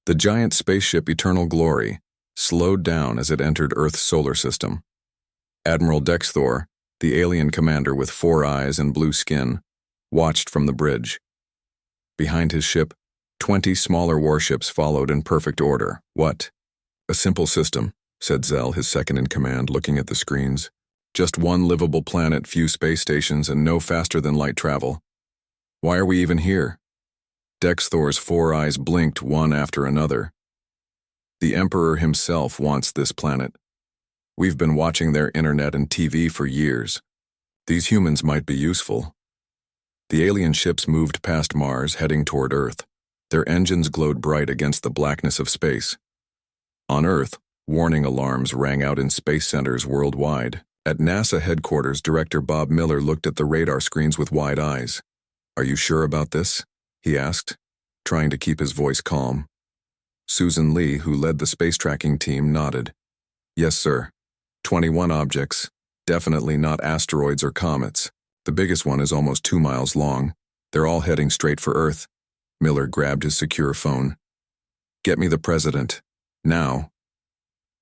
The giant spaceship Eternal Glory slowed down as it entered Earth's solar system. Admiral Dexthor, the alien commander with 4 eyes and blue skin, watched from the bridge. Behind his ship, 20 smaller warships followed in perfect order. What? A simple system, said Zell, his second-in-command, looking at the screens. Just one livable planet, few space stations, and no faster-than-light travel. Why are we even here? Dexthor's 4 eyes blinked one after another. The Emperor himself wants this planet. We've been watching their internet and TV for years. These humans might be useful. The alien ships moved past Mars, heading toward Earth. Their engines glowed bright against the blackness of space. On Earth, warning alarms rang out in space centers worldwide. At NASA headquarters, Director Bob Miller looked at the radar screens with wide eyes. "Are you sure about this?" he asked, trying to keep his voice calm. Susan Lee, who led the space tracking team, nodded. "Yes, sir. 21 objects, definitely not asteroids or comets. The biggest one is almost 2 miles long. They're all heading straight for Earth." Miller grabbed his secure phone. "Get me the president. Now."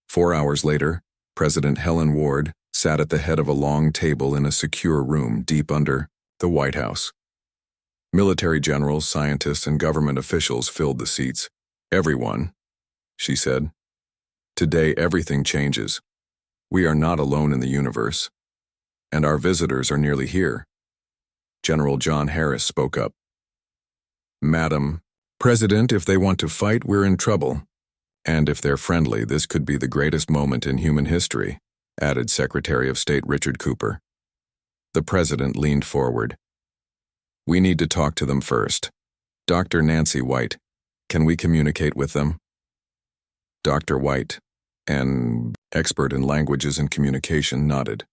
4 hours later, President Helen Ward sat at the head of a long table in a secure room deep under the White House. Military generals, scientists, and government officials filled the seats. "Everyone," she said. "Today everything changes. We are not alone in the universe. And our visitors are nearly here." General John Harris spoke up. "Madam President, if they want to fight, we're in trouble. And if they're friendly, this could be the greatest moment in human history," added Secretary of State Richard Cooper. The president leaned forward. "We need to talk to them first. Dr. Nancy White, can we communicate with them?" Dr. White, an expert in languages and communication, nodded.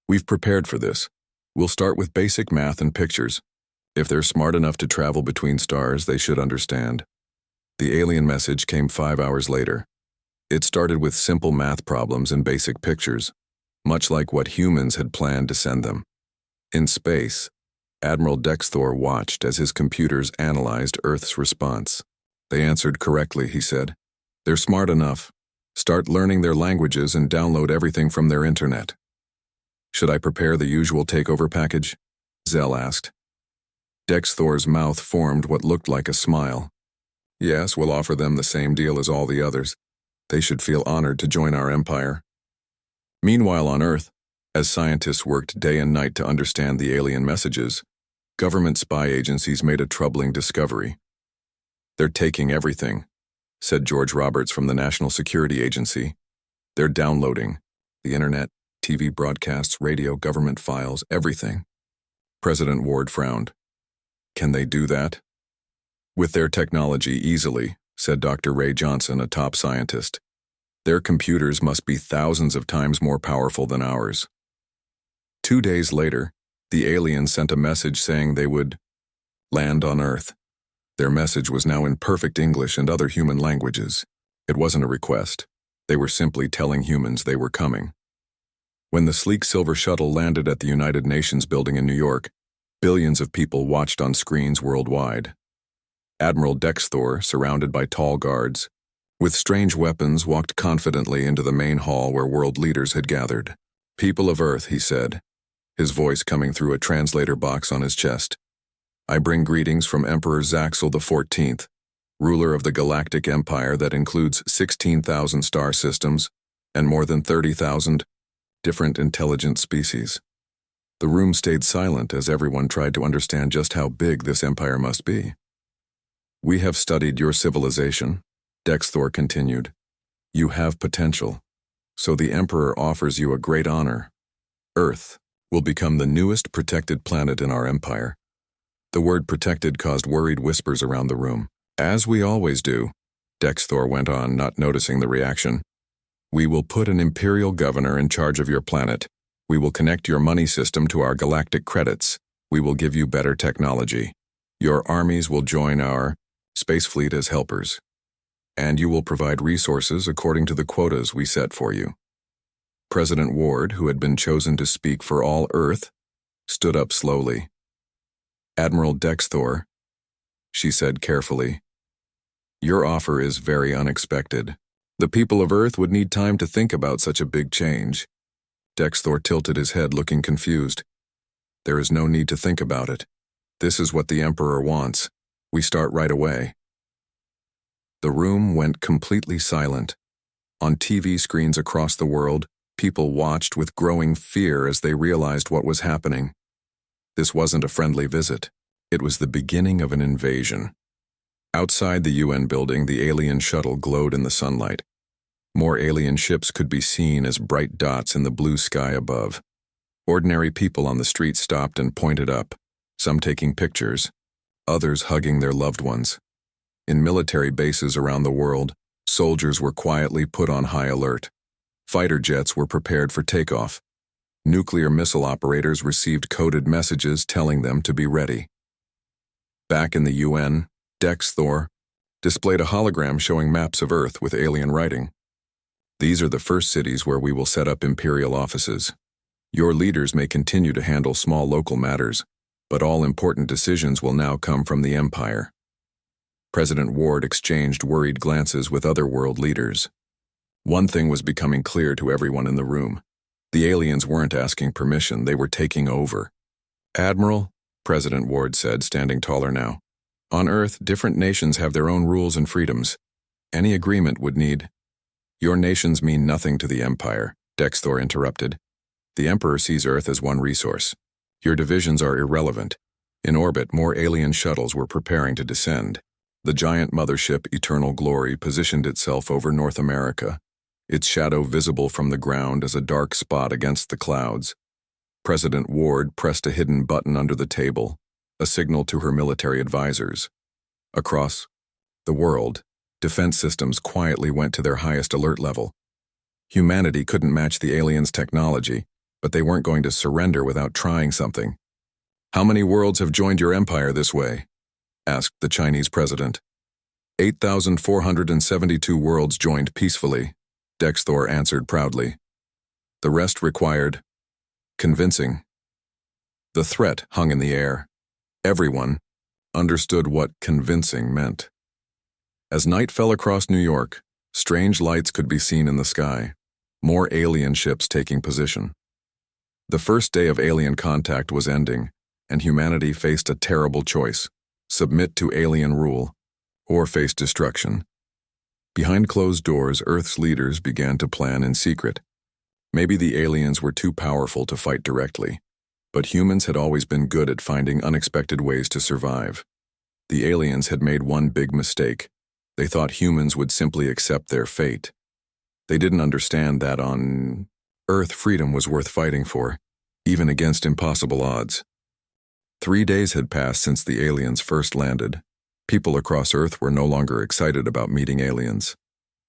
"We've prepared for this. We'll start with basic math and pictures. If they're smart enough to travel between stars, they should understand." The alien message came 5 hours later. It started with simple math problems and basic pictures, much like what humans had planned to send them. In space, Admiral Dexthor watched as his computers analyzed Earth's response. "They answered correctly," he said. "They're smart enough. Start learning their languages and download everything from their internet." "Should I prepare the usual takeover package?" Zell asked. Dexthor's mouth formed what looked like a smile. "Yes, we'll offer them the same deal as all the others. They should feel honored to join our empire." Meanwhile on Earth, as scientists worked day and night to understand the alien messages, government spy agencies made a troubling discovery. "They're taking everything," said George Roberts from the National Security Agency. "They're downloading the internet, TV broadcasts, radio, government files, everything." President Ward frowned. "Can they do that?" "With their technology, easily," said Dr. Ray Johnson, a top scientist. "Their computers must be thousands of times more powerful than ours." 2 days later, the aliens sent a message saying they would land on Earth. Their message was now in perfect English and other human languages. It wasn't a request. They were simply telling humans they were coming. When the sleek silver shuttle landed at the United Nations building in New York, billions of people watched on screens worldwide. Admiral Dexthor, surrounded by tall guards, with strange weapons, walked confidently into the main hall where world leaders had gathered. "People of Earth," he said, his voice coming through a translator box on his chest. "I bring greetings from Emperor Zaxel XIV, ruler of the Galactic Empire that includes 16,000 star systems and more than 30,000 different intelligent species." The room stayed silent as everyone tried to understand just how big this empire must be. "We have studied your civilization," Dexthor continued. "You have potential, so the Emperor offers you a great honor. Earth will become the newest protected planet in our empire." The word protected caused worried whispers around the room. "As we always do," Dexthor went on, not noticing the reaction. "We will put an imperial governor in charge of your planet. We will connect your money system to our galactic credits. We will give you better technology. Your armies will join our space fleet as helpers. And you will provide resources according to the quotas we set for you." President Ward, who had been chosen to speak for all Earth, stood up slowly. "Admiral Dexthor," she said carefully, Your offer is very unexpected. The people of Earth would need time to think about such a big change. Dexthor tilted his head, looking confused. There is no need to think about it. This is what the Emperor wants. We start right away. The room went completely silent. On TV screens across the world, people watched with growing fear as they realized what was happening. This wasn't a friendly visit. It was the beginning of an invasion. Outside the UN building, the alien shuttle glowed in the sunlight. More alien ships could be seen as bright dots in the blue sky above. Ordinary people on the street stopped and pointed up, some taking pictures, others hugging their loved ones. In military bases around the world, soldiers were quietly put on high alert. Fighter jets were prepared for takeoff. Nuclear missile operators received coded messages telling them to be ready. Back in the UN, Dexthor displayed a hologram showing maps of Earth with alien writing. These are the first cities where we will set up imperial offices. Your leaders may continue to handle small local matters, but all important decisions will now come from the Empire. President Ward exchanged worried glances with other world leaders. One thing was becoming clear to everyone in the room. The aliens weren't asking permission, they were taking over. Admiral, President Ward said, standing taller now. On Earth, different nations have their own rules and freedoms. Any agreement would need... Your nations mean nothing to the Empire, Dexthor interrupted. The Emperor sees Earth as one resource. Your divisions are irrelevant. In orbit, more alien shuttles were preparing to descend. The giant mothership Eternal Glory positioned itself over North America, its shadow visible from the ground as a dark spot against the clouds. President Ward pressed a hidden button under the table, a signal to her military advisors. Across the world, defense systems quietly went to their highest alert level. Humanity couldn't match the aliens' technology, but they weren't going to surrender without trying something. How many worlds have joined your empire this way? Asked the Chinese president. 8,472 worlds joined peacefully, Dexthor answered proudly. The rest required convincing. The threat hung in the air. Everyone understood what convincing meant. As night fell across New York, strange lights could be seen in the sky, more alien ships taking position. The first day of alien contact was ending, and humanity faced a terrible choice: submit to alien rule, or face destruction. Behind closed doors, Earth's leaders began to plan in secret. Maybe the aliens were too powerful to fight directly, but humans had always been good at finding unexpected ways to survive. The aliens had made one big mistake. They thought humans would simply accept their fate. They didn't understand that on Earth freedom was worth fighting for, even against impossible odds. 3 days had passed since the aliens first landed. People across Earth were no longer excited about meeting aliens.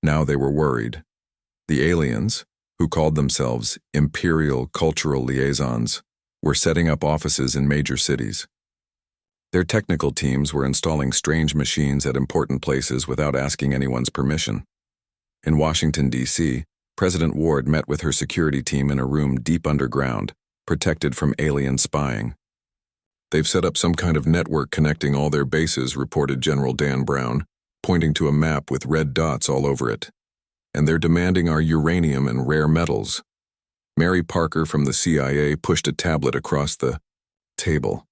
Now they were worried. The aliens, who called themselves Imperial Cultural Liaisons, were setting up offices in major cities. Their technical teams were installing strange machines at important places without asking anyone's permission. In Washington, D.C., President Ward met with her security team in a room deep underground, protected from alien spying. They've set up some kind of network connecting all their bases, reported General Dan Brown, pointing to a map with red dots all over it. And they're demanding our uranium and rare metals. Mary Parker from the CIA pushed a tablet across the table.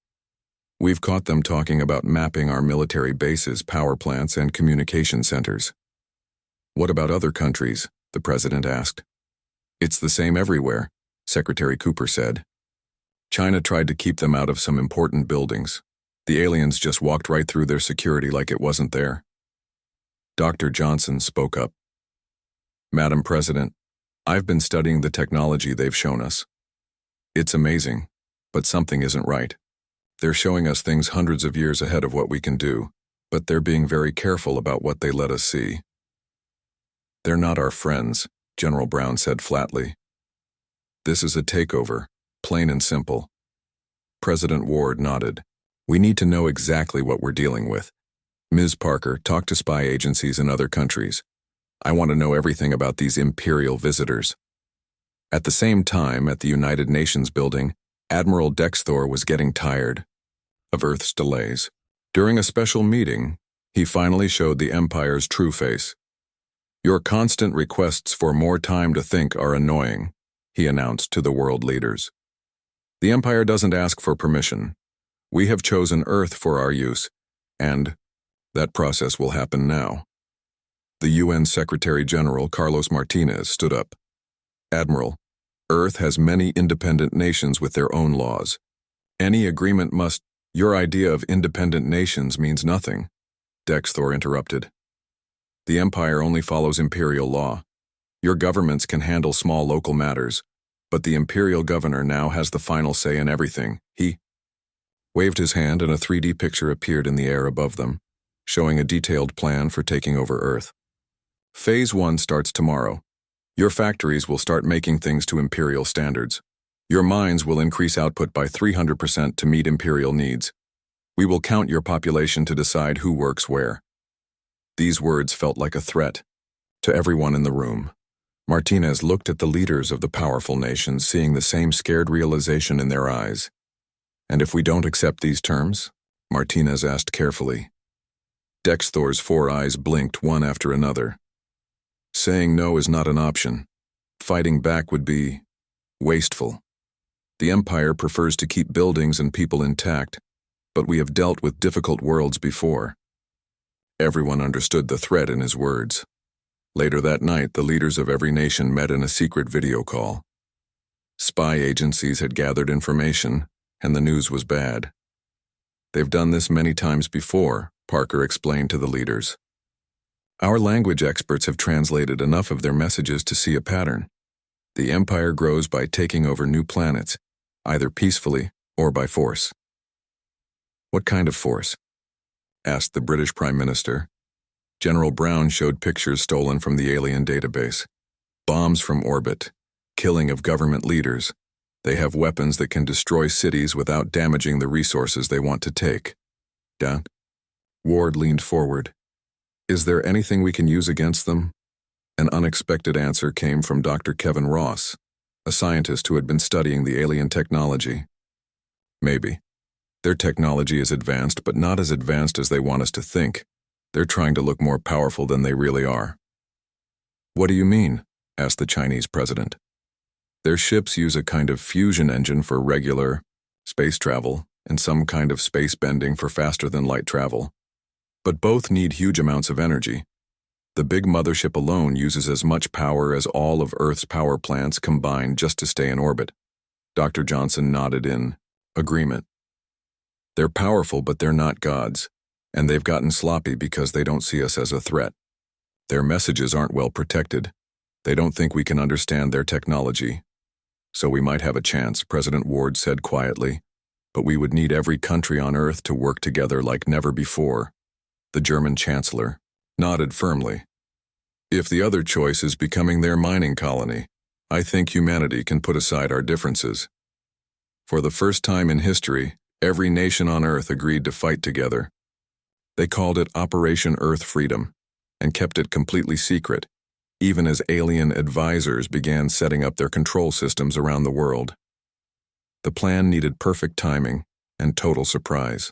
We've caught them talking about mapping our military bases, power plants, and communication centers. What about other countries? The president asked. It's the same everywhere, Secretary Cooper said. China tried to keep them out of some important buildings. The aliens just walked right through their security like it wasn't there. Dr. Johnson spoke up. Madam President, I've been studying the technology they've shown us. It's amazing, but something isn't right. They're showing us things hundreds of years ahead of what we can do, but they're being very careful about what they let us see. They're not our friends, General Brown said flatly. This is a takeover, plain and simple. President Ward nodded. We need to know exactly what we're dealing with. Ms. Parker, talk to spy agencies in other countries. I want to know everything about these imperial visitors. At the same time, at the United Nations building, Admiral Dexthor was getting tired of Earth's delays. During a special meeting, He finally showed the Empire's true face. "Your constant requests for more time to think are annoying," he announced to the world leaders. "The Empire doesn't ask for permission. We have chosen Earth for our use, and that process will happen now." The UN Secretary-General Carlos Martinez stood up. "Admiral, Earth has many independent nations with their own laws. Any agreement must—" "Your idea of independent nations means nothing," Dexthor interrupted. "The Empire only follows imperial law. Your governments can handle small local matters, but the imperial governor now has the final say in everything." He waved his hand and a 3D picture appeared in the air above them, showing a detailed plan for taking over Earth. "Phase 1 starts tomorrow. Your factories will start making things to imperial standards. Your mines will increase output by 300% to meet imperial needs. We will count your population to decide who works where." These words felt like a threat to everyone in the room. Martinez looked at the leaders of the powerful nations, seeing the same scared realization in their eyes. "And if we don't accept these terms?" Martinez asked carefully. Dexthor's 4 eyes blinked one after another. "Saying no is not an option. Fighting back would be wasteful. The Empire prefers to keep buildings and people intact, but we have dealt with difficult worlds before." Everyone understood the threat in his words. Later that night, the leaders of every nation met in a secret video call. Spy agencies had gathered information, and the news was bad. "They've done this many times before," Parker explained to the leaders. "Our language experts have translated enough of their messages to see a pattern. The Empire grows by taking over new planets, either peacefully or by force." "What kind of force?" asked the British Prime Minister. General Brown showed pictures stolen from the alien database. Bombs from orbit, killing of government leaders. They have weapons that can destroy cities without damaging the resources they want to take. "Down?" Ward leaned forward. "Is there anything we can use against them?" An unexpected answer came from Dr. Kevin Ross, a scientist who had been studying the alien technology. "Maybe. Their technology is advanced, but not as advanced as they want us to think. They're trying to look more powerful than they really are." "What do you mean?" asked the Chinese president. "Their ships use a kind of fusion engine for regular space travel and some kind of space bending for faster-than-light travel. But both need huge amounts of energy. The big mothership alone uses as much power as all of Earth's power plants combined just to stay in orbit." Dr. Johnson nodded in agreement. "They're powerful, but they're not gods, and they've gotten sloppy because they don't see us as a threat. Their messages aren't well protected. They don't think we can understand their technology. So we might have a chance," President Ward said quietly, "but we would need every country on Earth to work together like never before." The German chancellor nodded firmly. "If the other choice is becoming their mining colony, I think humanity can put aside our differences." For the first time in history, every nation on Earth agreed to fight together. They called it Operation Earth Freedom, and kept it completely secret, even as alien advisors began setting up their control systems around the world. The plan needed perfect timing and total surprise.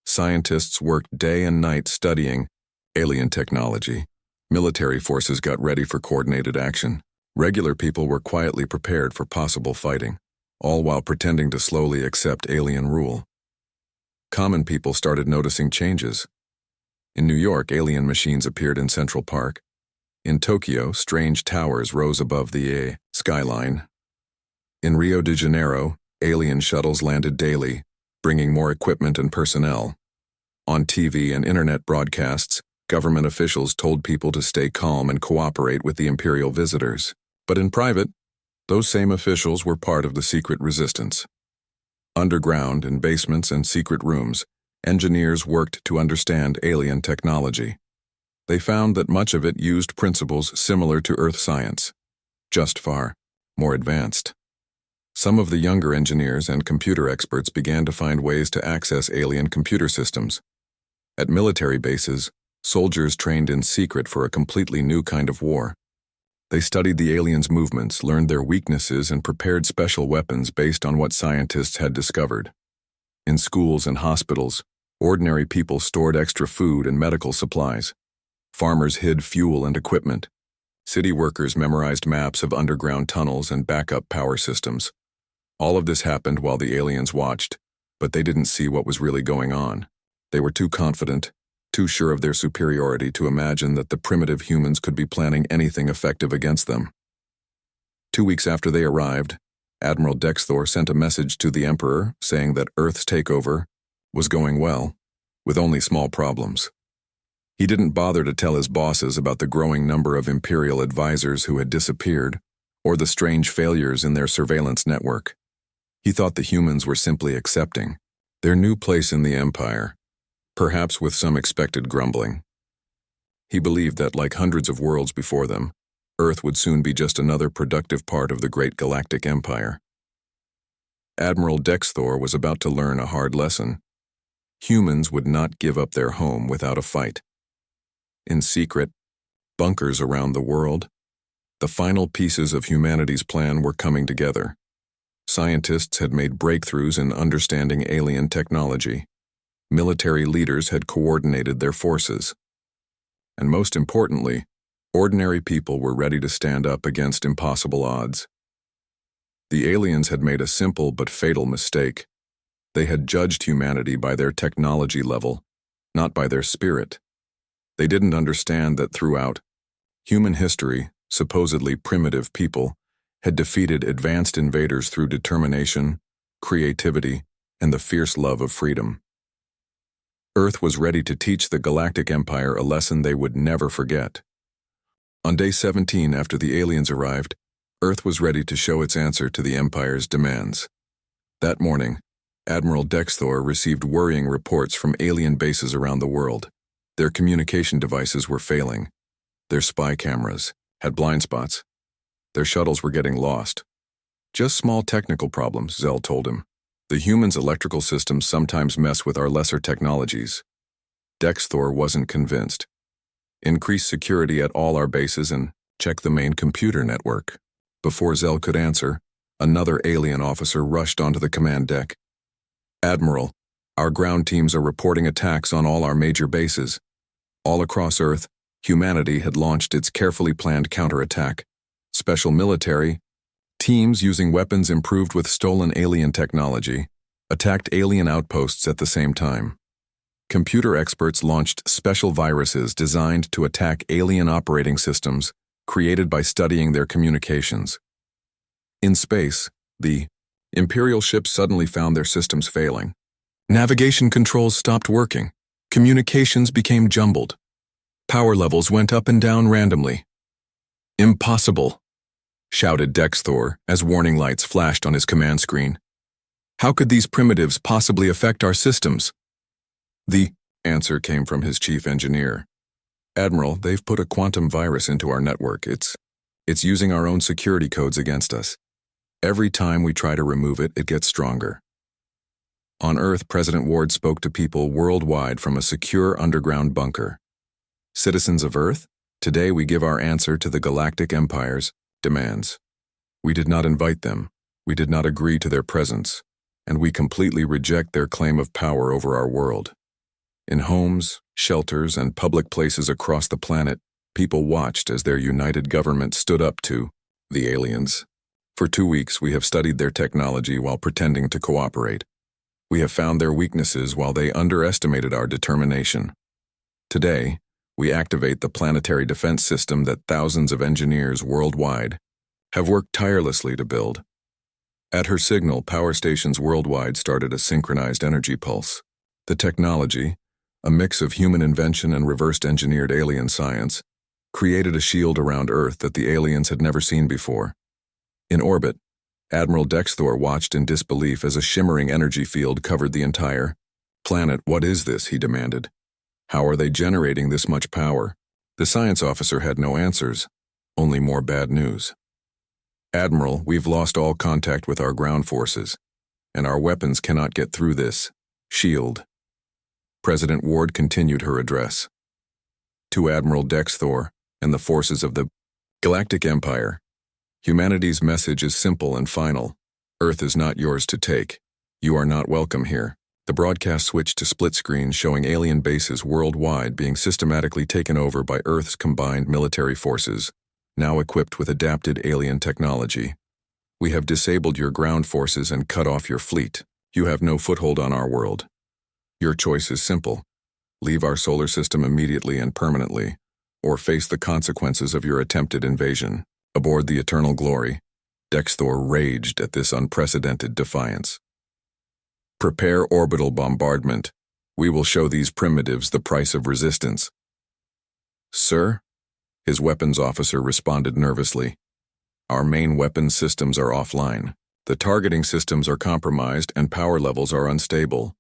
Scientists worked day and night studying alien technology. Military forces got ready for coordinated action. Regular people were quietly prepared for possible fighting, all while pretending to slowly accept alien rule. Common people started noticing changes. In New York, alien machines appeared in Central Park. In Tokyo, strange towers rose above the skyline. In Rio de Janeiro, alien shuttles landed daily, bringing more equipment and personnel. On TV and internet broadcasts, government officials told people to stay calm and cooperate with the imperial visitors. But in private, those same officials were part of the secret resistance. Underground, in basements and secret rooms, engineers worked to understand alien technology. They found that much of it used principles similar to Earth science, just far more advanced. Some of the younger engineers and computer experts began to find ways to access alien computer systems. At military bases, soldiers trained in secret for a completely new kind of war. They studied the aliens' movements, learned their weaknesses, and prepared special weapons based on what scientists had discovered. In schools and hospitals, Ordinary people stored extra food and medical supplies. Farmers hid fuel and equipment. City workers memorized maps of underground tunnels and backup power systems. All of this happened while the aliens watched, but they didn't see what was really going on. They were too confident, too sure of their superiority to imagine that the primitive humans could be planning anything effective against them. 2 weeks after they arrived, Admiral Dexthor sent a message to the Emperor saying that Earth's takeover was going well, with only small problems. He didn't bother to tell his bosses about the growing number of Imperial advisors who had disappeared, or the strange failures in their surveillance network. He thought the humans were simply accepting their new place in the Empire, perhaps with some expected grumbling. He believed that, like hundreds of worlds before them, Earth would soon be just another productive part of the great Galactic Empire. Admiral Dexthor was about to learn a hard lesson. Humans would not give up their home without a fight. In secret, bunkers around the world, the final pieces of humanity's plan were coming together. Scientists had made breakthroughs in understanding alien technology. Military leaders had coordinated their forces. And most importantly, ordinary people were ready to stand up against impossible odds. The aliens had made a simple but fatal mistake. They had judged humanity by their technology level, not by their spirit. They didn't understand that throughout human history, supposedly primitive people had defeated advanced invaders through determination, creativity, and the fierce love of freedom. Earth was ready to teach the Galactic Empire a lesson they would never forget. On day 17 after the aliens arrived, Earth was ready to show its answer to the Empire's demands. That morning, Admiral Dexthor received worrying reports from alien bases around the world. Their communication devices were failing. Their spy cameras had blind spots. Their shuttles were getting lost. Just small technical problems, Zell told him. The humans' electrical systems sometimes mess with our lesser technologies. Dexthor wasn't convinced. Increase security at all our bases and check the main computer network. Before Zell could answer, another alien officer rushed onto the command deck. Admiral, our ground teams are reporting attacks on all our major bases. All across Earth, humanity had launched its carefully planned counterattack. Special military teams using weapons improved with stolen alien technology attacked alien outposts at the same time. Computer experts launched special viruses designed to attack alien operating systems created by studying their communications. In space, the Imperial ships suddenly found their systems failing. Navigation controls stopped working. Communications became jumbled. Power levels went up and down randomly. Impossible, shouted Dexthor as warning lights flashed on his command screen. How could these primitives possibly affect our systems? The answer came from his chief engineer. Admiral, they've put a quantum virus into our network. It's using our own security codes against us. Every time we try to remove it, it gets stronger. On Earth, President Ward spoke to people worldwide from a secure underground bunker. Citizens of Earth, today we give our answer to the Galactic Empire's demands. We did not invite them, we did not agree to their presence, and we completely reject their claim of power over our world. In homes, shelters, and public places across the planet, people watched as their united government stood up to the aliens. For 2 weeks, we have studied their technology while pretending to cooperate. We have found their weaknesses while they underestimated our determination. Today, we activate the planetary defense system that thousands of engineers worldwide have worked tirelessly to build. At her signal, power stations worldwide started a synchronized energy pulse. The technology, a mix of human invention and reversed engineered alien science, created a shield around Earth that the aliens had never seen before. In orbit, Admiral Dexthor watched in disbelief as a shimmering energy field covered the entire planet. What is this? He demanded. How are they generating this much power? The science officer had no answers, only more bad news. Admiral, we've lost all contact with our ground forces, and our weapons cannot get through this shield. President Ward continued her address. To Admiral Dexthor and the forces of the Galactic Empire, humanity's message is simple and final. Earth is not yours to take. You are not welcome here. The broadcast switched to split screen showing alien bases worldwide being systematically taken over by Earth's combined military forces, now equipped with adapted alien technology. We have disabled your ground forces and cut off your fleet. You have no foothold on our world. Your choice is simple. Leave our solar system immediately and permanently, or face the consequences of your attempted invasion. Aboard the Eternal Glory, Dexthor raged at this unprecedented defiance. Prepare orbital bombardment. We will show these primitives the price of resistance. Sir? His weapons officer responded nervously. Our main weapons systems are offline. The targeting systems are compromised and power levels are unstable.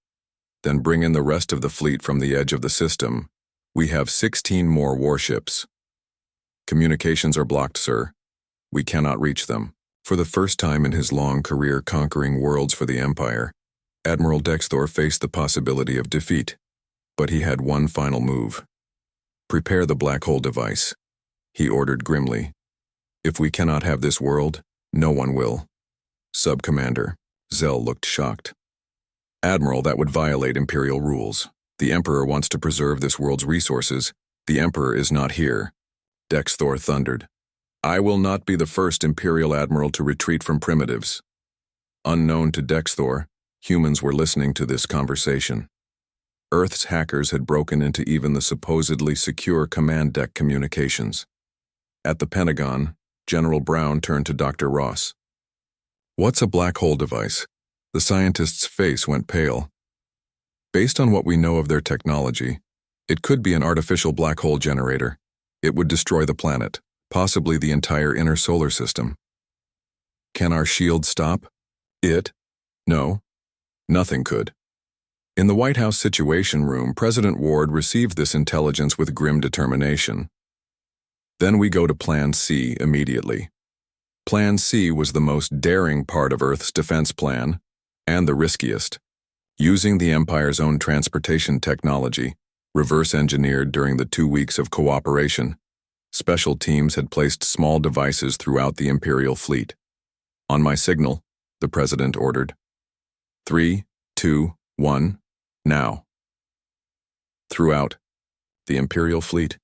Then bring in the rest of the fleet from the edge of the system. We have 16 more warships. Communications are blocked, sir. We cannot reach them. For the first time in his long career conquering worlds for the Empire, Admiral Dexthor faced the possibility of defeat. But he had one final move. Prepare the black hole device, he ordered grimly. If we cannot have this world, no one will. Sub-Commander, Zell looked shocked. Admiral, that would violate Imperial rules. The Emperor wants to preserve this world's resources. The Emperor is not here. Dexthor thundered. I will not be the first Imperial Admiral to retreat from primitives. Unknown to Dexthor, humans were listening to this conversation. Earth's hackers had broken into even the supposedly secure command deck communications. At the Pentagon, General Brown turned to Dr. Ross. What's a black hole device? The scientist's face went pale. Based on what we know of their technology, it could be an artificial black hole generator. It would destroy the planet, possibly the entire inner solar system. Can our shield stop it? No. Nothing could. In the White House Situation Room, President Ward received this intelligence with grim determination. Then we go to Plan C immediately. Plan C was the most daring part of Earth's defense plan, and the riskiest. Using the Empire's own transportation technology, reverse-engineered during the 2 weeks of cooperation, special teams had placed small devices throughout the Imperial fleet. On my signal, the President ordered. 3, 2, 1, now. Throughout the Imperial fleet,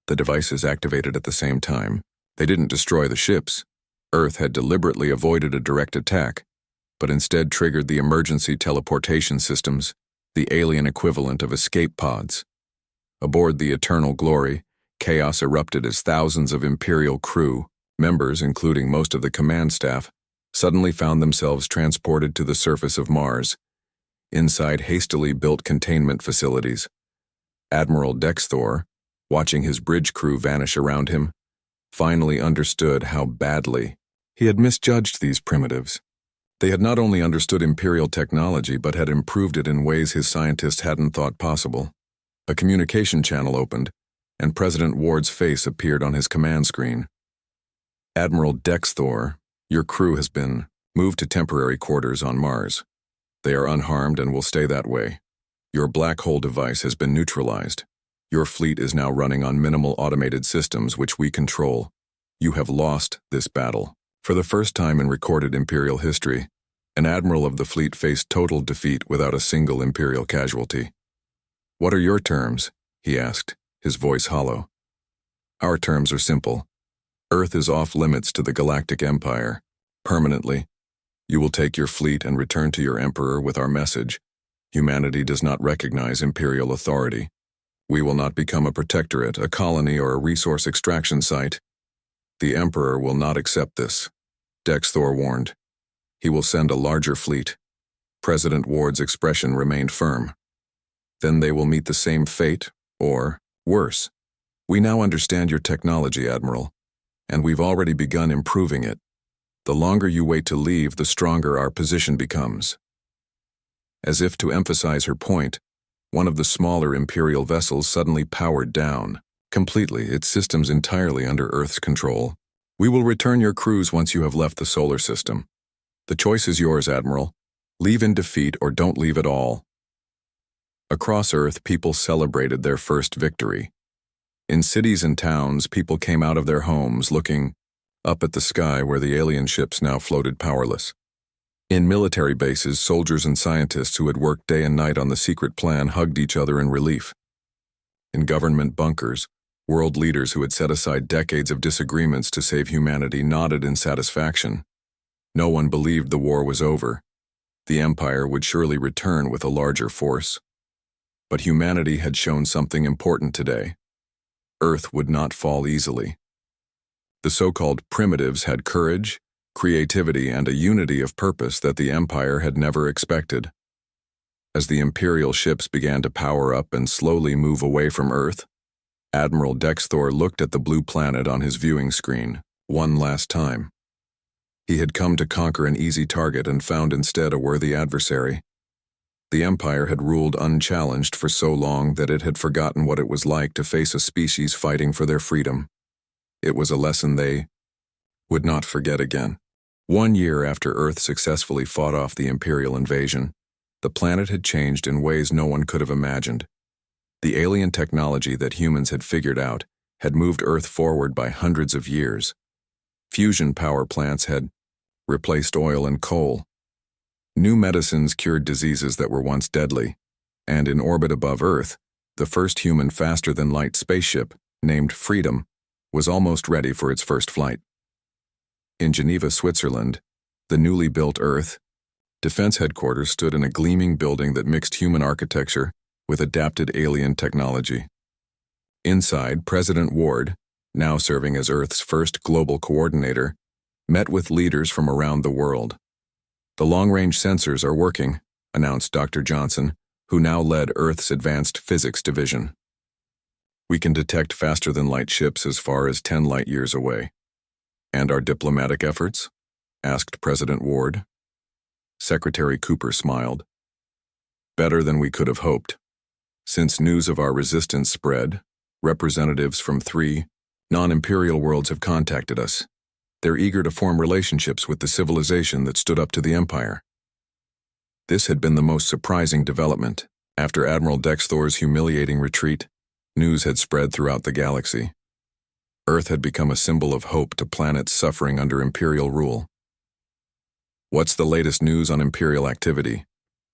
the devices activated at the same time. They didn't destroy the ships. Earth had deliberately avoided a direct attack, but instead triggered the emergency teleportation systems, the alien equivalent of escape pods. Aboard the Eternal Glory, chaos erupted as thousands of Imperial crew, members including most of the command staff, suddenly found themselves transported to the surface of Mars, inside hastily built containment facilities. Admiral Dexthor, watching his bridge crew vanish around him, finally understood how badly he had misjudged these primitives. They had not only understood Imperial technology but had improved it in ways his scientists hadn't thought possible. A communication channel opened, and President Ward's face appeared on his command screen. Admiral Dexthor, your crew has been moved to temporary quarters on Mars. They are unharmed and will stay that way. Your black hole device has been neutralized. Your fleet is now running on minimal automated systems which we control. You have lost this battle. For the first time in recorded Imperial history, an admiral of the fleet faced total defeat without a single Imperial casualty. What are your terms? He asked, his voice hollow. Our terms are simple. Earth is off limits to the Galactic Empire, permanently. You will take your fleet and return to your Emperor with our message. Humanity does not recognize Imperial authority. We will not become a protectorate, a colony, or a resource extraction site. The Emperor will not accept this, Dexthor warned. He will send a larger fleet. President Ward's expression remained firm. Then they will meet the same fate, or worse. We now understand your technology, Admiral, and we've already begun improving it. The longer you wait to leave, the stronger our position becomes. As if to emphasize her point, one of the smaller Imperial vessels suddenly powered down, completely, its systems entirely under Earth's control. We will return your crews once you have left the solar system. The choice is yours, Admiral. Leave in defeat or don't leave at all. Across Earth, people celebrated their first victory. In cities and towns, people came out of their homes looking up at the sky where the alien ships now floated powerless. In military bases, soldiers and scientists who had worked day and night on the secret plan hugged each other in relief. In government bunkers, world leaders who had set aside decades of disagreements to save humanity nodded in satisfaction. No one believed the war was over. The Empire would surely return with a larger force. But humanity had shown something important today. Earth would not fall easily. The so-called primitives had courage, creativity, and a unity of purpose that the Empire had never expected. As the Imperial ships began to power up and slowly move away from Earth, Admiral Dexthor looked at the blue planet on his viewing screen one last time. He had come to conquer an easy target and found instead a worthy adversary. The Empire had ruled unchallenged for so long that it had forgotten what it was like to face a species fighting for their freedom. It was a lesson they would not forget again. 1 year after Earth successfully fought off the Imperial invasion, the planet had changed in ways no one could have imagined. The alien technology that humans had figured out had moved Earth forward by hundreds of years. Fusion power plants had replaced oil and coal. New medicines cured diseases that were once deadly, and in orbit above Earth, the first human faster-than-light spaceship, named Freedom, was almost ready for its first flight. In Geneva, Switzerland, the newly built Earth Defense Headquarters stood in a gleaming building that mixed human architecture with adapted alien technology. Inside, President Ward, now serving as Earth's first global coordinator, met with leaders from around the world. "The long-range sensors are working," announced Dr. Johnson, who now led Earth's Advanced Physics Division. "We can detect faster-than-light ships as far as 10 light-years away." "And our diplomatic efforts?" asked President Ward. Secretary Cooper smiled. "Better than we could have hoped. Since news of our resistance spread, representatives from 3 non-imperial worlds have contacted us. They're eager to form relationships with the civilization that stood up to the Empire." This had been the most surprising development. After Admiral Dexthor's humiliating retreat, news had spread throughout the galaxy. Earth had become a symbol of hope to planets suffering under Imperial rule. "What's the latest news on Imperial activity?"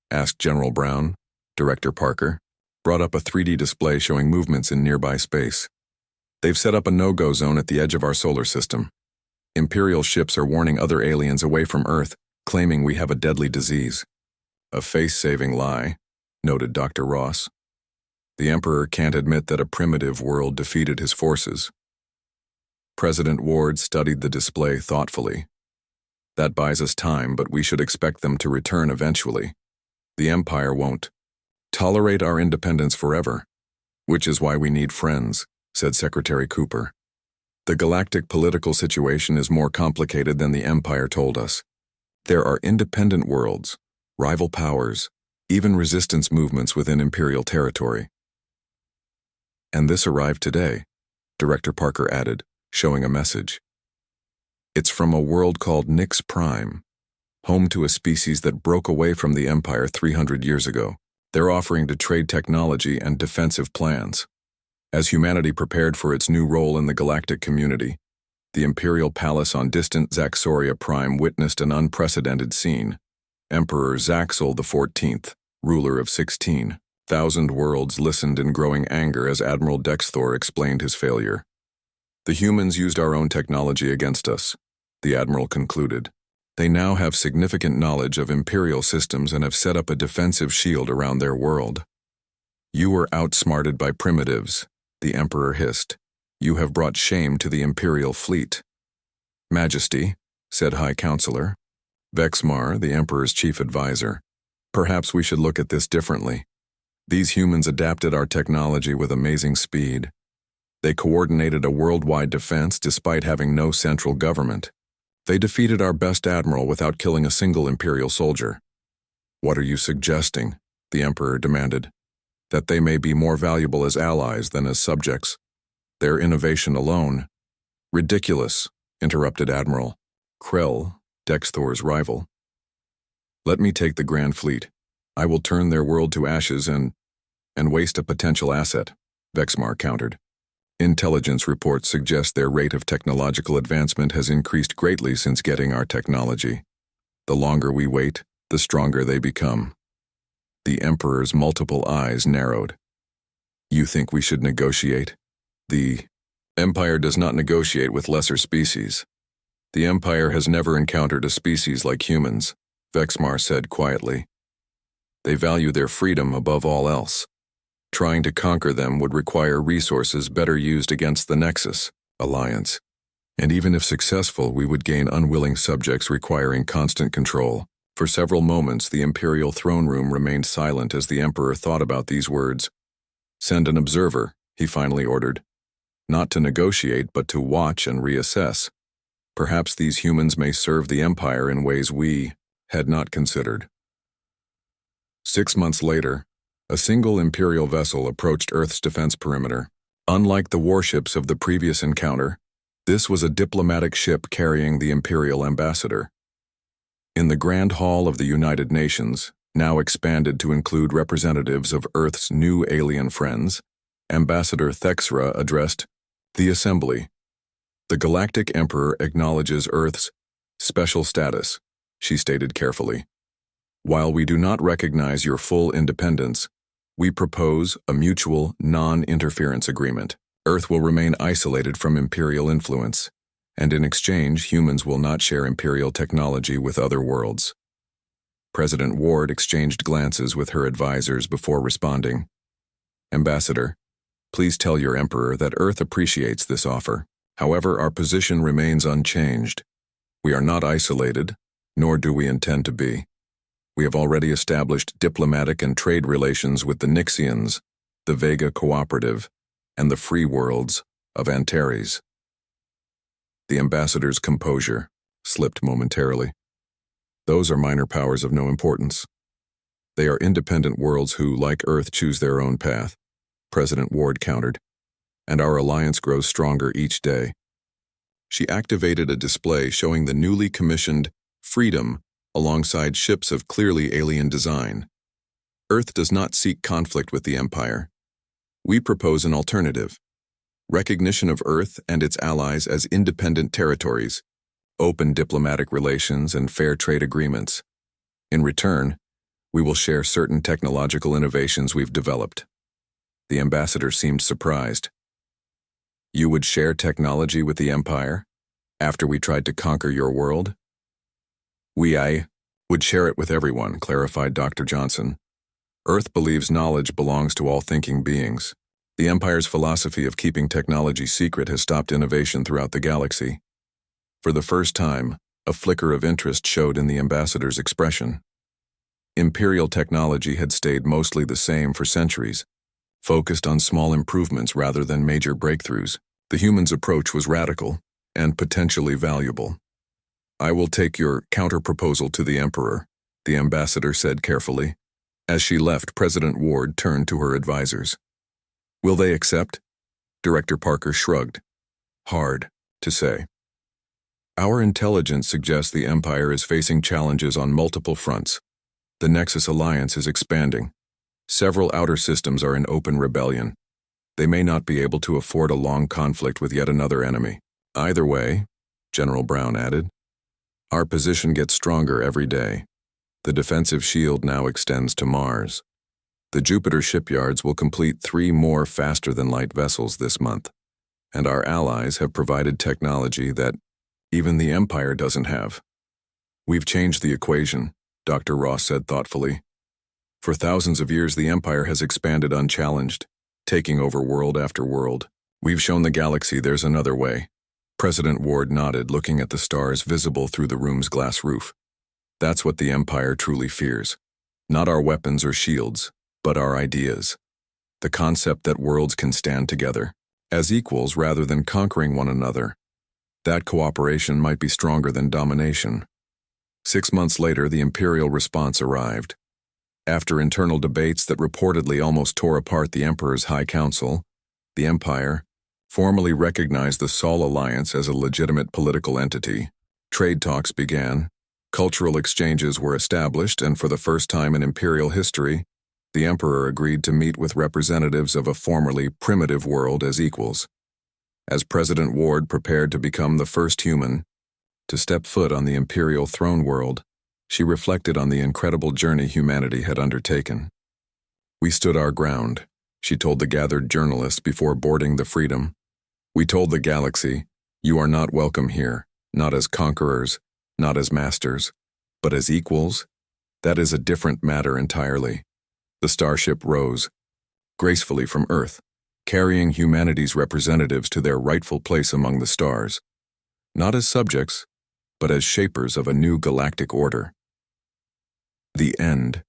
asked General Brown. Director Parker brought up a 3D display showing movements in nearby space. "They've set up a no-go zone at the edge of our solar system. Imperial ships are warning other aliens away from Earth, claiming we have a deadly disease." "A face-saving lie," noted Dr. Ross. "The Emperor can't admit that a primitive world defeated his forces." President Ward studied the display thoughtfully. "That buys us time, but we should expect them to return eventually. The Empire won't tolerate our independence forever, which is why we need friends," said Secretary Cooper. "The galactic political situation is more complicated than the Empire told us. There are independent worlds, rival powers, even resistance movements within Imperial territory." "And this arrived today," Director Parker added, showing a message. "It's from a world called Nix Prime, home to a species that broke away from the Empire 300 years ago. They're offering to trade technology and defensive plans." As humanity prepared for its new role in the galactic community, the Imperial Palace on distant Zaxoria Prime witnessed an unprecedented scene. Emperor Zaxel XIV, ruler of 16,000 worlds, listened in growing anger as Admiral Dexthor explained his failure. "The humans used our own technology against us," the Admiral concluded. "They now have significant knowledge of Imperial systems and have set up a defensive shield around their world." "You were outsmarted by primitives," the Emperor hissed. "You have brought shame to the Imperial fleet." "Majesty," said High Counselor Vexmar, the Emperor's chief advisor, "perhaps we should look at this differently. These humans adapted our technology with amazing speed. They coordinated a worldwide defense despite having no central government. They defeated our best admiral without killing a single Imperial soldier." "What are you suggesting?" the Emperor demanded. "That they may be more valuable as allies than as subjects. Their innovation alone—" "Ridiculous," interrupted Admiral Krell, Dexthor's rival. "Let me take the Grand Fleet. I will turn their world to ashes and waste a potential asset," Vexmar countered. "Intelligence reports suggest their rate of technological advancement has increased greatly since getting our technology. The longer we wait, the stronger they become. The Emperor's multiple eyes narrowed. You think we should negotiate? The Empire does not negotiate with lesser species. The Empire has never encountered a species like humans, Vexmar said quietly. They value their freedom above all else. Trying to conquer them would require resources better used against the Nexus Alliance. And even if successful, we would gain unwilling subjects requiring constant control. For several moments, the Imperial throne room remained silent as the Emperor thought about these words. Send an observer, he finally ordered. Not to negotiate, but to watch and reassess. Perhaps these humans may serve the Empire in ways we had not considered. 6 months later, a single Imperial vessel approached Earth's defense perimeter. Unlike the warships of the previous encounter, this was a diplomatic ship carrying the Imperial ambassador. In the Grand Hall of the United Nations, now expanded to include representatives of Earth's new alien friends, Ambassador Thexra addressed the Assembly. The Galactic Emperor acknowledges Earth's special status, she stated carefully. While we do not recognize your full independence, we propose a mutual non-interference agreement. Earth will remain isolated from Imperial influence, and in exchange, humans will not share Imperial technology with other worlds. President Ward exchanged glances with her advisors before responding. Ambassador, please tell your Emperor that Earth appreciates this offer. However, our position remains unchanged. We are not isolated, nor do we intend to be. We have already established diplomatic and trade relations with the Nixians, the Vega Cooperative, and the free worlds of Antares. The ambassador's composure slipped momentarily. Those are minor powers of no importance. They are independent worlds who, like Earth, choose their own path, President Ward countered, and our alliance grows stronger each day. She activated a display showing the newly commissioned Freedom alongside ships of clearly alien design. Earth does not seek conflict with the Empire. We propose an alternative. Recognition of Earth and its allies as independent territories, open diplomatic relations, and fair trade agreements. In return, we will share certain technological innovations we've developed. The ambassador seemed surprised. You would share technology with the Empire after we tried to conquer your world? I would share it with everyone, clarified Dr. Johnson. Earth believes knowledge belongs to all thinking beings. The Empire's philosophy of keeping technology secret has stopped innovation throughout the galaxy. For the first time, a flicker of interest showed in the ambassador's expression. Imperial technology had stayed mostly the same for centuries, focused on small improvements rather than major breakthroughs. The humans' approach was radical and potentially valuable. I will take your counter-proposal to the Emperor, the ambassador said carefully. As she left, President Ward turned to her advisors. Will they accept? Director Parker shrugged. Hard to say. Our intelligence suggests the Empire is facing challenges on multiple fronts. The Nexus Alliance is expanding. Several outer systems are in open rebellion. They may not be able to afford a long conflict with yet another enemy. Either way, General Brown added, our position gets stronger every day. The defensive shield now extends to Mars. The Jupiter shipyards will complete 3 more faster-than-light vessels this month, and our allies have provided technology that even the Empire doesn't have. We've changed the equation, Dr. Ross said thoughtfully. For thousands of years, the Empire has expanded unchallenged, taking over world after world. We've shown the galaxy there's another way. President Ward nodded, looking at the stars visible through the room's glass roof. That's what the Empire truly fears. Not our weapons or shields, but our ideas. The concept that worlds can stand together, as equals rather than conquering one another. That cooperation might be stronger than domination. 6 months later, the Imperial response arrived. After internal debates that reportedly almost tore apart the Emperor's High Council, the Empire formally recognized the Sol Alliance as a legitimate political entity. Trade talks began, cultural exchanges were established, and for the first time in Imperial history, the Emperor agreed to meet with representatives of a formerly primitive world as equals. As President Ward prepared to become the first human to step foot on the Imperial throne world, She reflected on the incredible journey humanity had undertaken. "We stood our ground," she told the gathered journalists before boarding the Freedom. "We told the galaxy, you are not welcome here, not as conquerors, not as masters, but as equals. That is a different matter entirely." The starship rose, gracefully from Earth, carrying humanity's representatives to their rightful place among the stars, not as subjects, but as shapers of a new galactic order. The end.